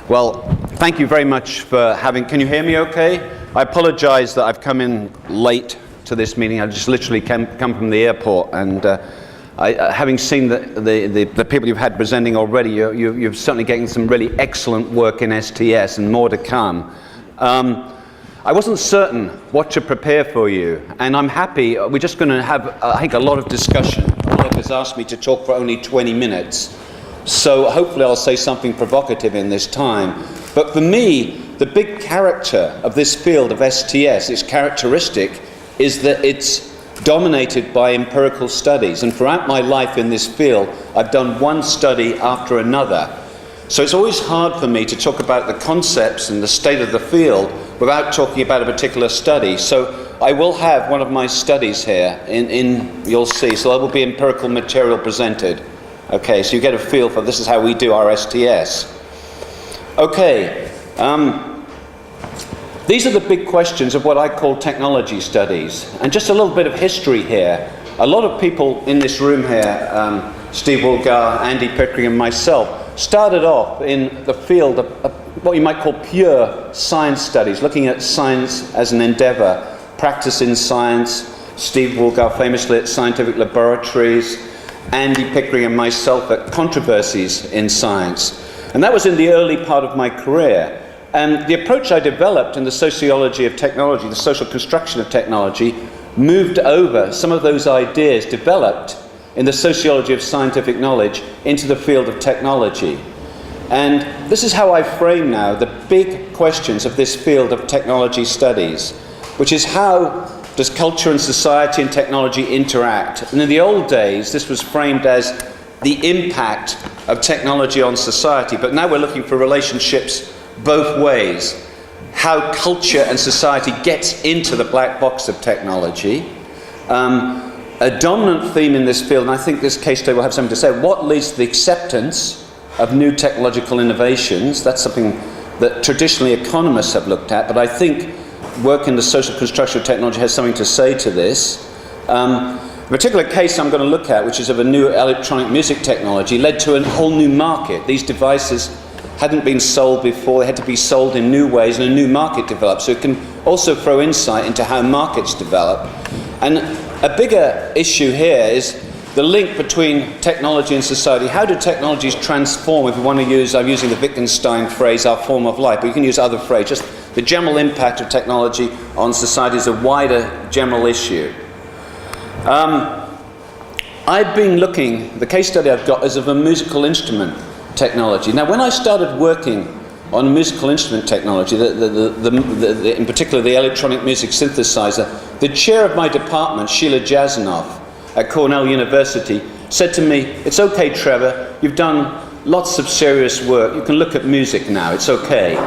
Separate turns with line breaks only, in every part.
Well, thank you very much for having, can you hear me okay? I apologize that I've come in late to this meeting. I just literally come from the airport, and having seen the people you've had presenting already, you're certainly getting some really excellent work in STS and more to come. I wasn't certain what to prepare for you, and I'm happy. We're just going to have, I think, a lot of discussion. Olaf has asked me to talk for only 20 minutes. So hopefully I'll say something provocative in this time. But for me, the big character of this field of STS, its characteristic, is that it's dominated by empirical studies. And throughout my life in this field, I've done one study after another. So it's always hard for me to talk about the concepts and the state of the field without talking about a particular study. So I will have one of my studies here, you'll see. So there will be empirical material presented. Okay, so you get a feel for this is how we do our STS. Okay, these are the big questions of what I call technology studies. And just a little bit of history here. A lot of people in this room here, Steve Woolgar, Andy Pickering and myself, started off in the field of what you might call pure science studies, looking at science as an endeavor, practice in science. Steve Woolgar famously at scientific laboratories, Andy Pickering and myself at controversies in science. And that was in the early part of my career. And the approach I developed in the sociology of technology, the social construction of technology, moved over some of those ideas developed in the sociology of scientific knowledge into the field of technology. And this is how I frame now the big questions of this field of technology studies, which is how does culture and society and technology interact? And in the old days, this was framed as the impact of technology on society, but now we're looking for relationships both ways. How culture and society gets into the black box of technology. A dominant theme in this field, and I think this case study will have something to say, what leads to the acceptance of new technological innovations? That's something that traditionally economists have looked at, but I think work in the social construction of technology has something to say to this. A particular case I'm going to look at, which is of a new electronic music technology, led to a whole new market. These devices hadn't been sold before, they had to be sold in new ways, and a new market developed. So it can also throw insight into how markets develop. And a bigger issue here is the link between technology and society. How do technologies transform, if we want to use, I'm using the Wittgenstein phrase, our form of life, but you can use other phrases. Just the general impact of technology on society is a wider general issue. I've been looking, the case study I've got is of a musical instrument technology. Now, when I started working on musical instrument technology, in particular the electronic music synthesizer, the chair of my department, Sheila Jasanoff at Cornell University, said to me, "It's okay, Trevor, you've done lots of serious work, you can look at music now, it's okay."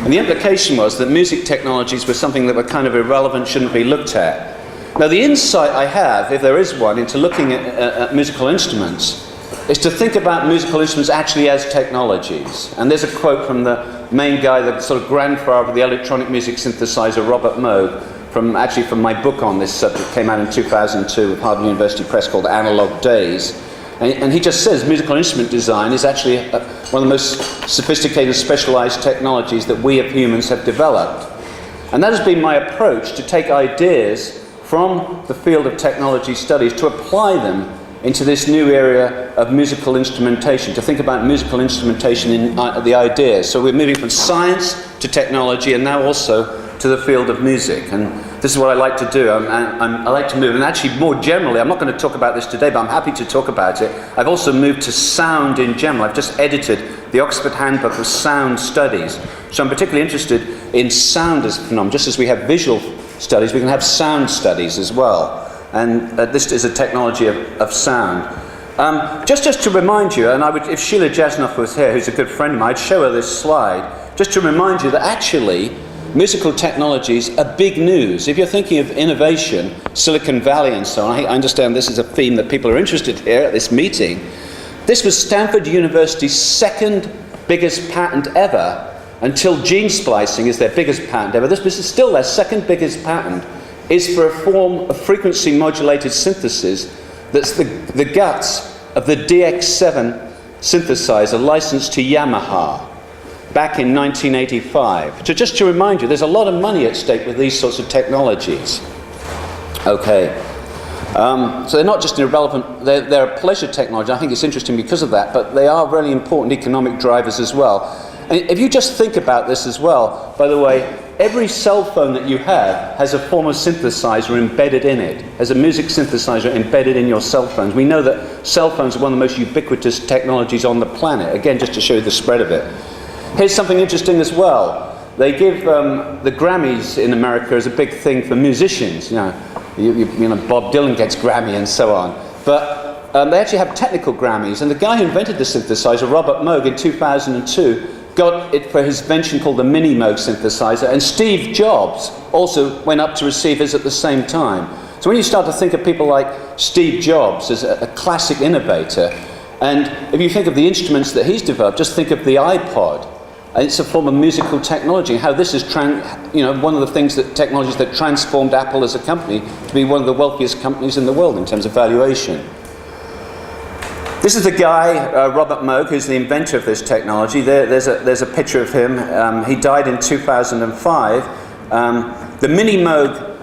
And the implication was that music technologies were something that were kind of irrelevant, shouldn't be looked at. Now, the insight I have, if there is one, into looking at musical instruments is to think about musical instruments actually as technologies. And there's a quote from the main guy, the sort of grandfather of the electronic music synthesizer, Robert Moog, from my book on this subject, came out in 2002 with Harvard University Press, called Analog Days. And he just says musical instrument design is actually one of the most sophisticated, specialized technologies that we as humans have developed. And that has been my approach, to take ideas from the field of technology studies to apply them into this new area of musical instrumentation, to think about musical instrumentation in the ideas. So we're moving from science to technology, and now also to the field of music. And this is what I like to do. I like to move, and actually more generally, I'm not going to talk about this today, but I'm happy to talk about it. I've also moved to sound in general. I've just edited the Oxford Handbook of Sound Studies. So I'm particularly interested in sound as a phenomenon. Just as we have visual studies, we can have sound studies as well. And this is a technology of sound. Just to remind you, and if Sheila Jasanoff was here, who's a good friend of mine, I'd show her this slide, just to remind you that actually musical technologies are big news. If you're thinking of innovation, Silicon Valley and so on, I understand this is a theme that people are interested here at this meeting. This was Stanford University's second biggest patent ever, until gene splicing is their biggest patent ever. This is still their second biggest patent, is for a form of frequency modulated synthesis that's the guts of the DX7 synthesizer licensed to Yamaha. back in 1985. So just to remind you, there's a lot of money at stake with these sorts of technologies. Okay. So they're not just irrelevant, they're a pleasure technology. I think it's interesting because of that, but they are really important economic drivers as well. And if you just think about this as well, by the way, every cell phone that you have has a form of synthesizer embedded in it, has a music synthesizer embedded in your cell phones. We know that cell phones are one of the most ubiquitous technologies on the planet, again, just to show you the spread of it. Here's something interesting as well. They give the Grammys in America as a big thing for musicians. You know, Bob Dylan gets Grammy and so on. But they actually have technical Grammys. And the guy who invented the synthesizer, Robert Moog, in 2002, got it for his invention called the Mini Moog synthesizer. And Steve Jobs also went up to receive his at the same time. So when you start to think of people like Steve Jobs as a classic innovator, and if you think of the instruments that he's developed, just think of the iPod. It's a form of musical technology. How this is, one of the things technologies that transformed Apple as a company to be one of the wealthiest companies in the world in terms of valuation. This is the guy, Robert Moog, who's the inventor of this technology. There's a picture of him. He died in 2005. The Mini Moog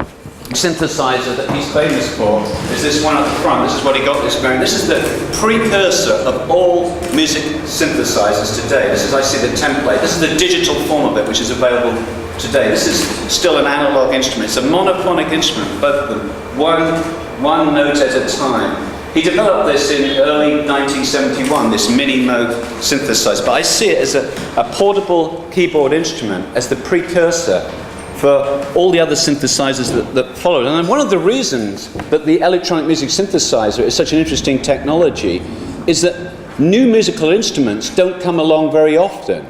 synthesizer that he's famous for is this one at the front. This is what he got this going. This is the precursor of all music synthesizers today. This is, I see the template. This is the digital form of it, which is available today. This is still an analog instrument. It's a monophonic instrument, both of them, one note at a time. He developed this in early 1971, this Mini Moog synthesizer. But I see it as a portable keyboard instrument, as the precursor for all the other synthesizers that followed. And one of the reasons that the electronic music synthesizer is such an interesting technology is that new musical instruments don't come along very often.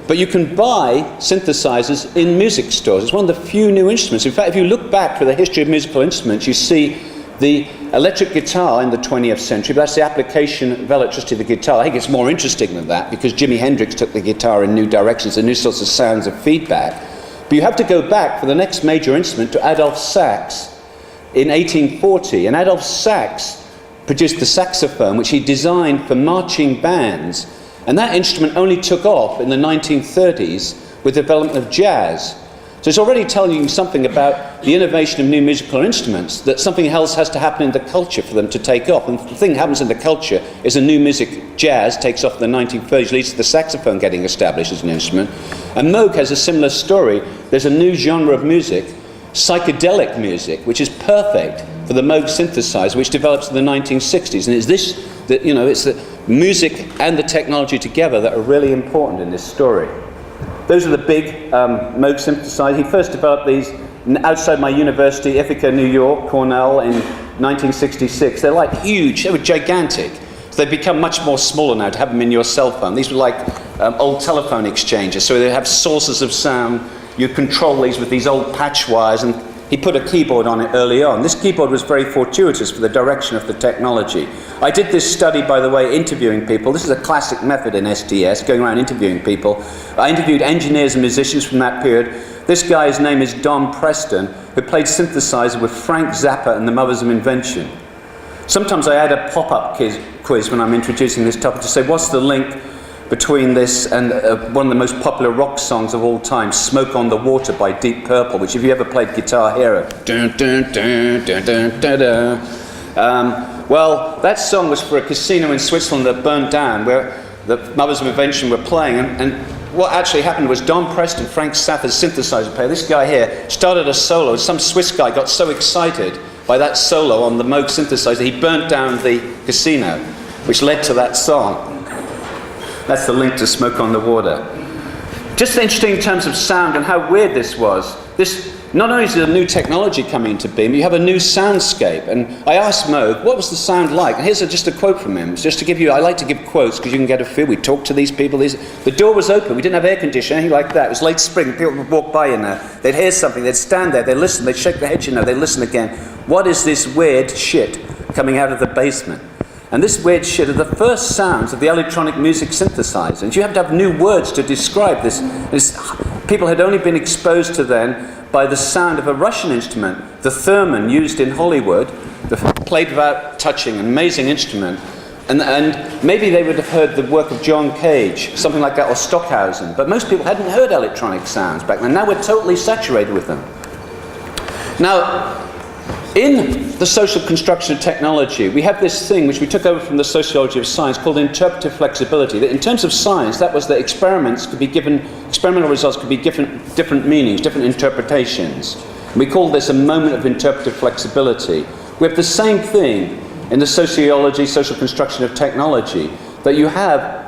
But you can buy synthesizers in music stores. It's one of the few new instruments. In fact, if you look back for the history of musical instruments, you see the electric guitar in the 20th century, but that's the application of electricity to the guitar. I think it's more interesting than that because Jimi Hendrix took the guitar in new directions and new sorts of sounds of feedback. But you have to go back for the next major instrument to Adolph Sax in 1840. And Adolph Sax produced the saxophone, which he designed for marching bands. And that instrument only took off in the 1930s with the development of jazz. So it's already telling you something about the innovation of new musical instruments, that something else has to happen in the culture for them to take off. And the thing that happens in the culture is a new music, jazz, takes off in the 1930s, leads to the saxophone getting established as an instrument. And Moog has a similar story. There's a new genre of music, psychedelic music, which is perfect for the Moog synthesizer, which develops in the 1960s. And it's it's the music and the technology together that are really important in this story. Those are the big Moog synthesizers. He first developed these outside my university, Ithaca, New York, Cornell, in 1966. They're like huge, they were gigantic. So they've become much more smaller now to have them in your cell phone. These were like old telephone exchanges, so they have sources of sound. You control these with these old patch wires, and he put a keyboard on it early on. This keyboard was very fortuitous for the direction of the technology. I did this study, by the way, interviewing people. This is a classic method in STS, going around interviewing people. I interviewed engineers and musicians from that period. This guy's name is Don Preston, who played synthesizer with Frank Zappa and the Mothers of Invention. Sometimes I add a pop-up quiz when I'm introducing this topic to say, what's the link between this and one of the most popular rock songs of all time, Smoke on the Water by Deep Purple, which if you ever played guitar hero. Well, that song was for a casino in Switzerland that burned down, where the Mothers of Invention were playing, and what actually happened was Don Preston, Frank Zappa's synthesizer player, this guy here, started a solo. Some Swiss guy got so excited by that solo on the Moog synthesizer, he burnt down the casino, which led to that song. That's the link to Smoke on the Water. Just interesting in terms of sound and how weird this was. This, not only is it a new technology coming into being, but you have a new soundscape. And I asked Moog, what was the sound like? And here's just a quote from him. Just to give you, I like to give quotes because you can get a feel. We talked to these people. The door was open. We didn't have air conditioning, anything like that. It was late spring. People would walk by in there. They'd hear something. They'd stand there. They'd listen. They'd shake their heads, they'd listen again. What is this weird shit coming out of the basement? And this weird shit are the first sounds of the electronic music synthesizer. And you have to have new words to describe this. People had only been exposed to then by the sound of a Russian instrument, the theremin used in Hollywood, played without touching, an amazing instrument. And maybe they would have heard the work of John Cage, something like that, or Stockhausen. But most people hadn't heard electronic sounds back then. Now we're totally saturated with them. Now, in the social construction of technology, we have this thing which we took over from the sociology of science called interpretive flexibility. That in terms of science, that was that experimental results could be given different meanings, different interpretations. We call this a moment of interpretive flexibility. We have the same thing in the sociology, social construction of technology, that you have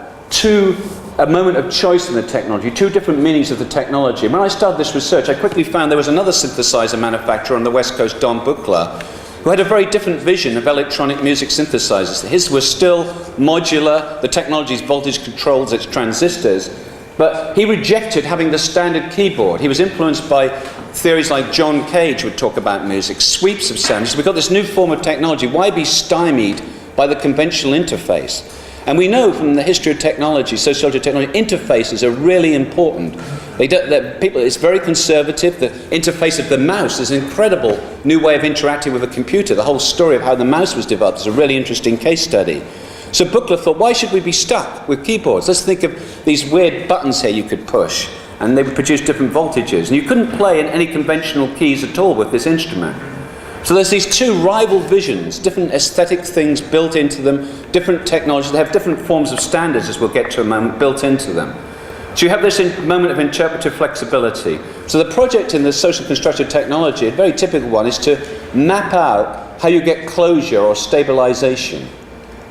a moment of choice in the technology, two different meanings of the technology. When I started this research, I quickly found there was another synthesizer manufacturer on the West Coast, Don Buchler, who had a very different vision of electronic music synthesizers. His was still modular, the technology's voltage controls its transistors, but he rejected having the standard keyboard. He was influenced by theories like John Cage would talk about music, sweeps of sounds. We've got this new form of technology. Why be stymied by the conventional interface? And we know from the history of technology, sociology of technology, interfaces are really important. It's very conservative. The interface of the mouse is an incredible new way of interacting with a computer. The whole story of how the mouse was developed is a really interesting case study. So Buchler thought, why should we be stuck with keyboards? Let's think of these weird buttons here you could push, and they would produce different voltages. And you couldn't play in any conventional keys at all with this instrument. So there's these two rival visions, different aesthetic things built into them, different technologies. They have different forms of standards, as we'll get to in a moment, built into them. So you have this moment of interpretive flexibility. So the project in the social constructive technology, a very typical one, is to map out how you get closure or stabilization.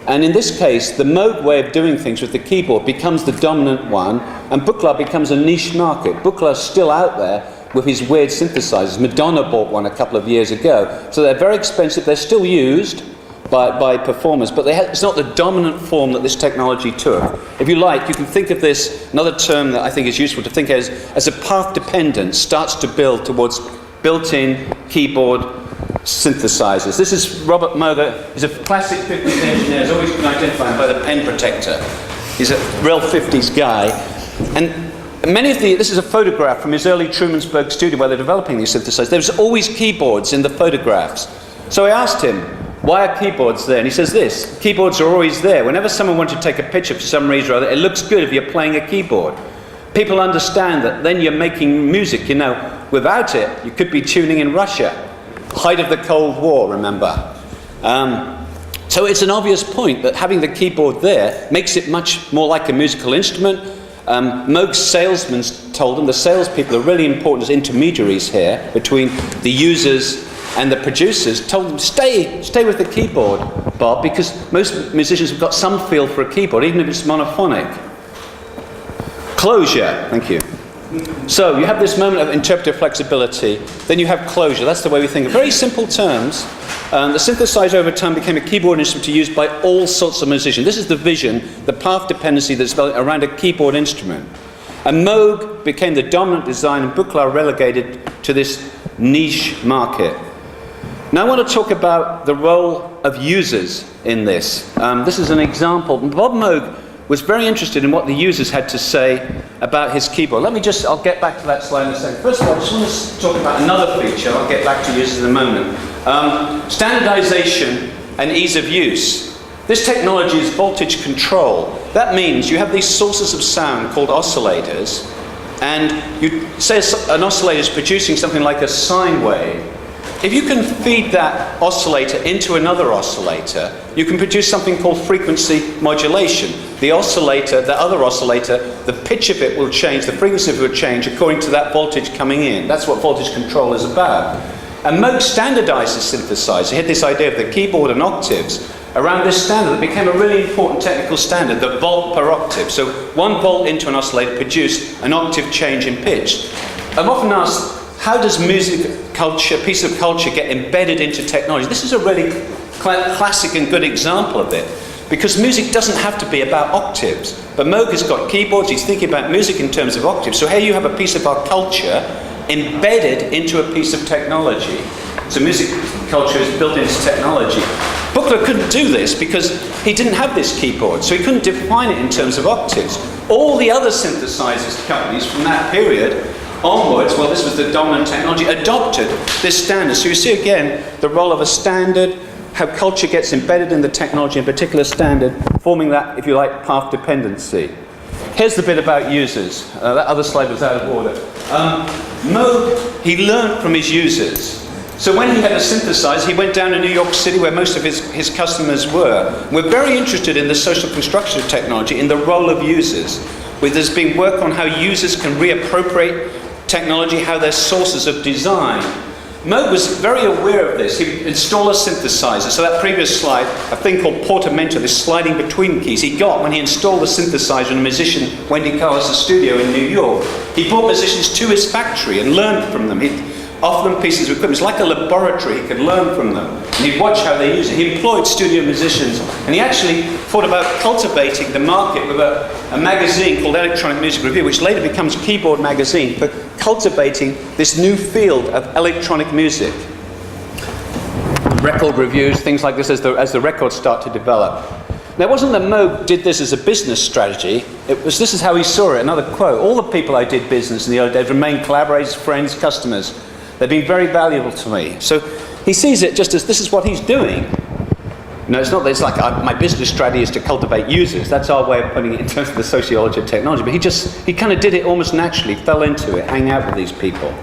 And in this case, the Moog way of doing things with the keyboard becomes the dominant one, and Buchler becomes a niche market. Buchler's still out there with his weird synthesizers. Madonna bought one a couple of years ago. So they're very expensive. They're still used by performers, but it's not the dominant form that this technology took. If you like, you can think of this, another term that I think is useful to think as a path dependence starts to build towards built-in keyboard synthesizers. This is Robert Moog. He's a classic 50s engineer. He's always been identified by the pen protector. He's a real 50s guy. And this is a photograph from his early Trumansburg studio where they're developing these synthesizers. There's always keyboards in the photographs. So I asked him, why are keyboards there? And he says this, keyboards are always there. Whenever someone wants to take a picture for some reason or other, it looks good if you're playing a keyboard. People understand that then you're making music, Without it, you could be tuning in Russia. Height of the Cold War, remember. So it's an obvious point that having the keyboard there makes it much more like a musical instrument. Moog's salesmen told him, the salespeople are really important as intermediaries here between the users and the producers, told them, stay with the keyboard, Bob, because most musicians have got some feel for a keyboard, even if it's monophonic. Closure, thank you. So you have this moment of interpretive flexibility, then you have closure. That's the way we think. In very simple terms, the synthesizer over time became a keyboard instrument used by all sorts of musicians. This is the vision, the path dependency that's developed around a keyboard instrument. And Moog became the dominant design and Buchler relegated to this niche market. Now I want to talk about the role of users in this. This is an example. Bob Moog was very interested in what the users had to say about his keyboard. I'll get back to that slide in a second. First of all, I just want to talk about another feature. I'll get back to users in a moment. Standardization and ease of use. This technology is voltage control. That means you have these sources of sound called oscillators, and you say an oscillator is producing something like a sine wave. If you can feed that oscillator into another oscillator, you can produce something called frequency modulation. The oscillator, the other oscillator, the pitch of it will change, the frequency of it will change according to that voltage coming in. That's what voltage control is about. And Moog standardized the synthesizer. He had this idea of the keyboard and octaves around this standard that became a really important technical standard, the volt per octave. So 1 volt into an oscillator produced an octave change in pitch. I'm often asked, how does music culture, piece of culture, get embedded into technology? This is a really classic and good example of it, because music doesn't have to be about octaves. But Moog has got keyboards, he's thinking about music in terms of octaves. So here you have a piece of our culture embedded into a piece of technology. So music culture is built into technology. Buchler couldn't do this because he didn't have this keyboard, so he couldn't define it in terms of octaves. All the other synthesizers companies from that period onwards, well, this was the dominant technology, adopted this standard. So you see again the role of a standard how culture gets embedded in the technology, in particular standard, forming that, if you like, path dependency. Here's the bit about users. That other slide was out of order. Moog, he learned from his users. So when he had a synthesizer, he went down to New York City where most of his customers were. We're very interested in the social construction of technology, in the role of users. Where there's been work on how users can reappropriate technology, how they're sources of design. Moog was very aware of this. He'd install a synthesizer. So that previous slide, a thing called portamento, this sliding between keys, he got when he installed the synthesizer in a musician, Wendy Carlos' studio in New York. He brought musicians to his factory and learned from them. He'd offer them pieces of equipment. It's like a laboratory. He could learn from them. And he'd watch how they use it. He employed studio musicians. And he actually thought about cultivating the market with a magazine called Electronic Music Review, which later becomes Keyboard Magazine, for cultivating this new field of electronic music. Record reviews, things like this, as the records start to develop. Now, it wasn't that Moog did this as a business strategy. This is how he saw it. Another quote: all the people I did business in the early days remain collaborators, friends, customers. They've been very valuable to me. So he sees it just as this is what he's doing. No, it's not that it's like my business strategy is to cultivate users. That's our way of putting it in terms of the sociology of technology. But he kind of did it almost naturally, fell into it, hang out with these people.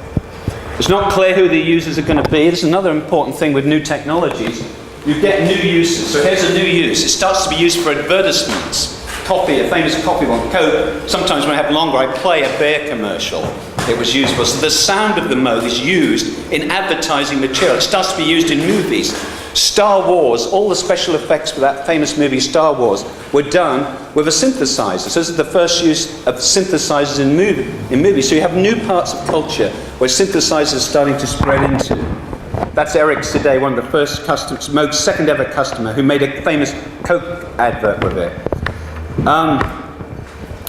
It's not clear who the users are going to be. This is another important thing with new technologies. You get new uses. So here's a new use. It starts to be used for advertisements. Coffee, a famous coffee one. Coke. Sometimes when I have longer, I play a beer commercial. It was used for. So the sound of the Moog is used in advertising material. It starts to be used in movies. Star Wars, all the special effects for that famous movie Star Wars were done with a synthesizer. So this is the first use of synthesizers in movies. So you have new parts of culture where synthesizers are starting to spread into. That's Eric Sidey, one of the first customers, Moog's second ever customer, who made a famous Coke advert with it.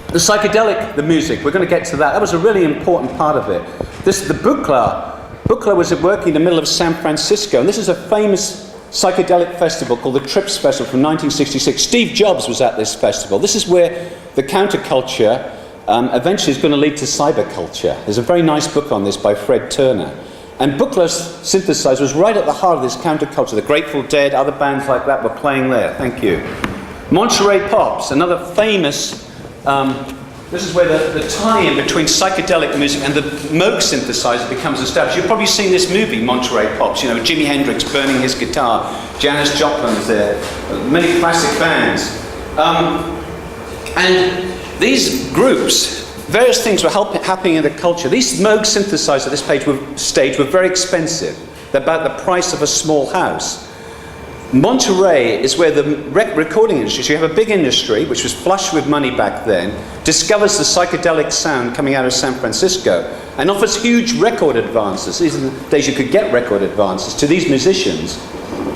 The psychedelic, the music, we're going to get to that. That was a really important part of it. The Buchla was working in the middle of San Francisco, and this is a famous psychedelic festival called the Trips Festival from 1966. Steve Jobs was at this festival. This is where the counterculture eventually is going to lead to cyberculture. There's a very nice book on this by Fred Turner. And Buchla's synthesizer was right at the heart of this counterculture. The Grateful Dead, other bands like that were playing there. Thank you. Monterey Pops, another famous, this is where the tie-in between psychedelic music and the Moog synthesizer becomes established. You've probably seen this movie, Monterey Pops, you know, Jimi Hendrix burning his guitar, Janis Joplin's there, many classic bands. And these groups, various things were happening in the culture. These Moog synthesizers at this stage were very expensive. They're about the price of a small house. Monterey is where the recording industry, so you have a big industry, which was flush with money back then, discovers the psychedelic sound coming out of San Francisco and offers huge record advances. These are the days you could get record advances to these musicians.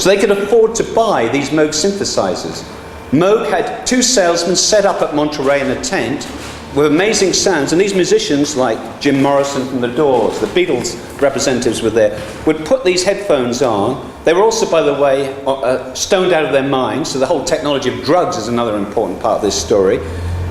So they could afford to buy these Moog synthesizers. Moog had 2 salesmen set up at Monterey in a tent with amazing sounds, and these musicians like Jim Morrison from The Doors, the Beatles representatives were there, would put these headphones on. They were also, by the way, stoned out of their minds, so the whole technology of drugs is another important part of this story.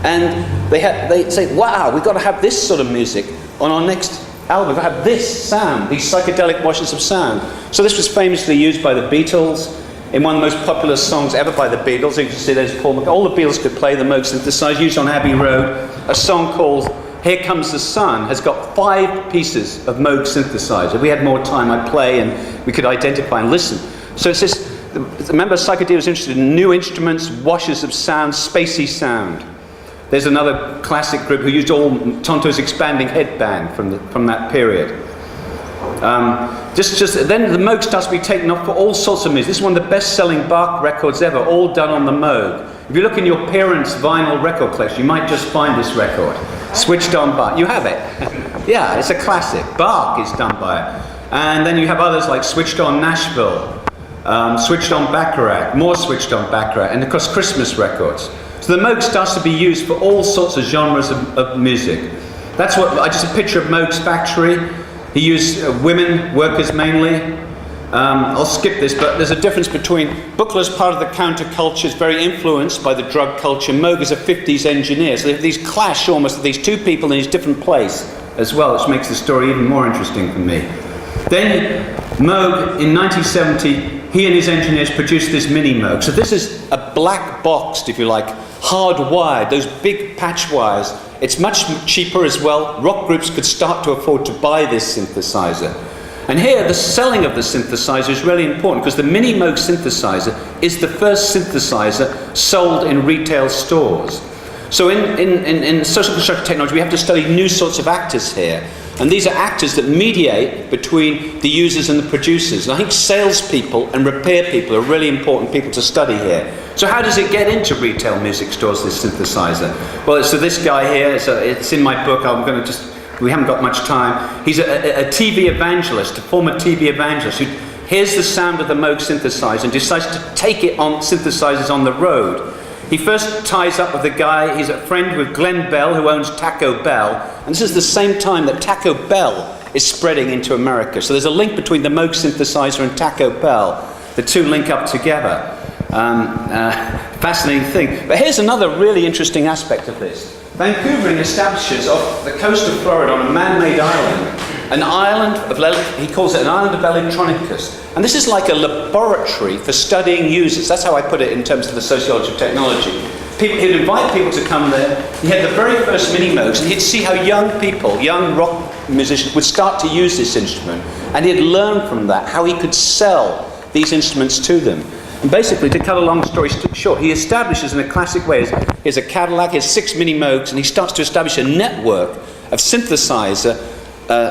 And they say, wow, we've got to have this sort of music on our next album. We've got to have this sound, these psychedelic washes of sound. So this was famously used by the Beatles in one of the most popular songs ever by the Beatles. You can see there's Paul McCartney. All the Beatles could play the Moog synthesizer, used on Abbey Road. A song called Here Comes the Sun has got 5 pieces of Moog synthesizer. If we had more time, I'd play and we could identify and listen. So it's this, remember, psychedelia was interested in new instruments, washes of sound, spacey sound. There's another classic group who used all Tonto's Expanding Headband from that period. Then the Moog starts to be taken off for all sorts of music. This is one of the best-selling Bach records ever, all done on the Moog. If you look in your parents' vinyl record collection, you might just find this record, Switched On Bach. You have it. Yeah, it's a classic. Bach is done by it. And then you have others like Switched On Nashville, Switched On Bacharach, more Switched On Bacharach, and of course Christmas records. So the Moog starts to be used for all sorts of genres of music. That's what, just a picture of Moog's factory. He used women, workers mainly. I'll skip this, but there's a difference between Buchla's part of the counterculture, is very influenced by the drug culture. Moog is a 50s engineer, so they have these clash almost of these 2 people in these different place as well, which makes the story even more interesting for me. Then Moog in 1970 he and his engineers produced this mini Moog. So this is a black boxed, if you like, hardwired, those big patch wires. It's much cheaper as well. Rock groups could start to afford to buy this synthesizer. And here, the selling of the synthesizer is really important because the Mini Moog synthesizer is the first synthesizer sold in retail stores. So in social construction technology, we have to study new sorts of actors here. And these are actors that mediate between the users and the producers. And I think salespeople and repair people are really important people to study here. So how does it get into retail music stores, this synthesizer? Well, so this guy here, it's in my book, we haven't got much time. He's a TV evangelist, a former TV evangelist, who hears the sound of the Moog synthesizer and decides to take it on synthesizers on the road. He first ties up with a guy, he's a friend with Glenn Bell, who owns Taco Bell, and this is the same time that Taco Bell is spreading into America. So there's a link between the Moog synthesizer and Taco Bell. The two link up together. Fascinating thing. But here's another really interesting aspect of this. Vancouver establishes off the coast of Florida on a man-made island, an island of, he calls it an island of electronicus. And this is like a laboratory for studying users. That's how I put it in terms of the sociology of technology. He'd invite people to come there. He had the very first mini Moogs, and he'd see how young people, young rock musicians, would start to use this instrument. And he'd learn from that how he could sell these instruments to them. And basically, to cut a long story short, he establishes in a classic way, here's a Cadillac, here's 6 mini Moogs, and he starts to establish a network of synthesizer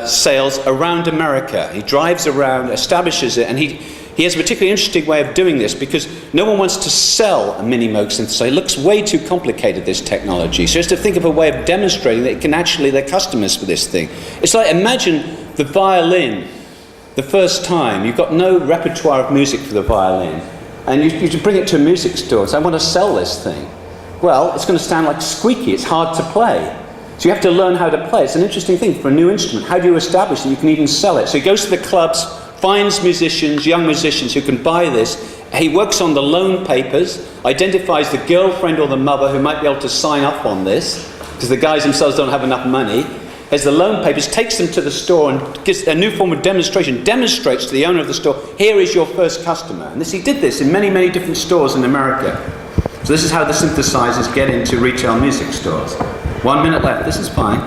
sales around America. He drives around, establishes it, and he has a particularly interesting way of doing this because no one wants to sell a mini Moog synthesizer. It looks way too complicated, this technology. So he has to think of a way of demonstrating that it can actually, they're customers for this thing. It's like, imagine the violin, the first time, you've got no repertoire of music for the violin. And you bring it to a music store and say, I want to sell this thing. Well, it's going to sound like squeaky, it's hard to play. So you have to learn how to play. It's an interesting thing for a new instrument. How do you establish that you can even sell it? So he goes to the clubs, finds musicians, young musicians who can buy this. He works on the loan papers, identifies the girlfriend or the mother who might be able to sign up on this, because the guys themselves don't have enough money. Has the loan papers, takes them to the store and gives a new form of demonstration, demonstrates to the owner of the store, here is your first customer. And he did this in many, many different stores in America. So this is how the synthesizers get into retail music stores. 1 minute left, this is fine.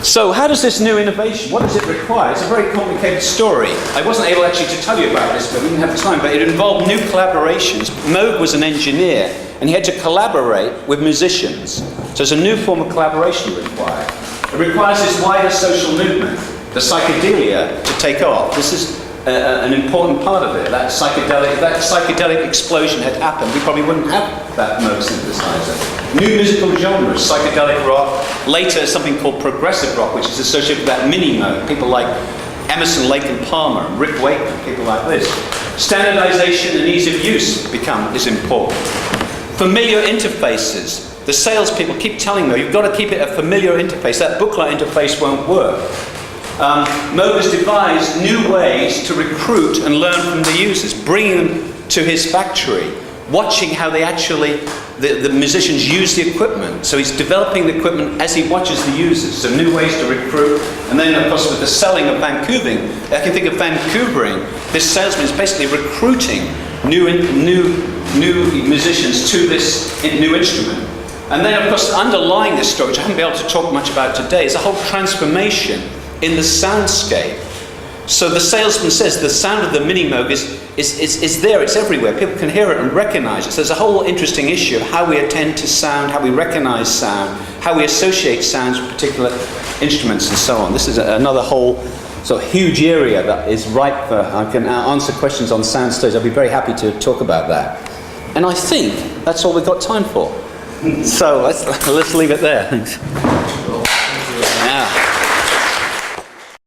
So how does this new innovation, what does it require? It's a very complicated story. I wasn't able actually to tell you about this, but we didn't have time, but it involved new collaborations. Moog was an engineer, and he had to collaborate with musicians. So it's a new form of collaboration required. It requires this wider social movement, the psychedelia, to take off. This is an important part of it. That psychedelic explosion had happened, we probably wouldn't have that Moog synthesizer. New musical genres, psychedelic rock, later something called progressive rock, which is associated with that mini Moog. People like Emerson, Lake and Palmer, Rick Wakeman, people like this. Standardization and ease of use is important. Familiar interfaces. The salespeople keep telling me, you've got to keep it a familiar interface. That booklet interface won't work. Moog has devised new ways to recruit and learn from the users, bringing them to his factory, watching how they actually, the musicians use the equipment. So he's developing the equipment as he watches the users. So new ways to recruit. And then, of course, with the selling of Vancouvering, I can think of Vancouvering. This salesman is basically recruiting new musicians to this new instrument. And then, of course, underlying this story, which I haven't been able to talk much about today, is a whole transformation in the soundscape. So the salesman says the sound of the mini Moog is there, it's everywhere. People can hear it and recognize it. So there's a whole interesting issue of how we attend to sound, how we recognize sound, how we associate sounds with particular instruments and so on. This is another whole sort of huge area that is ripe for, I can answer questions on sound studies. I'll be very happy to talk about that. And I think that's all we've got time for. So let's leave it there. Thanks. Yeah.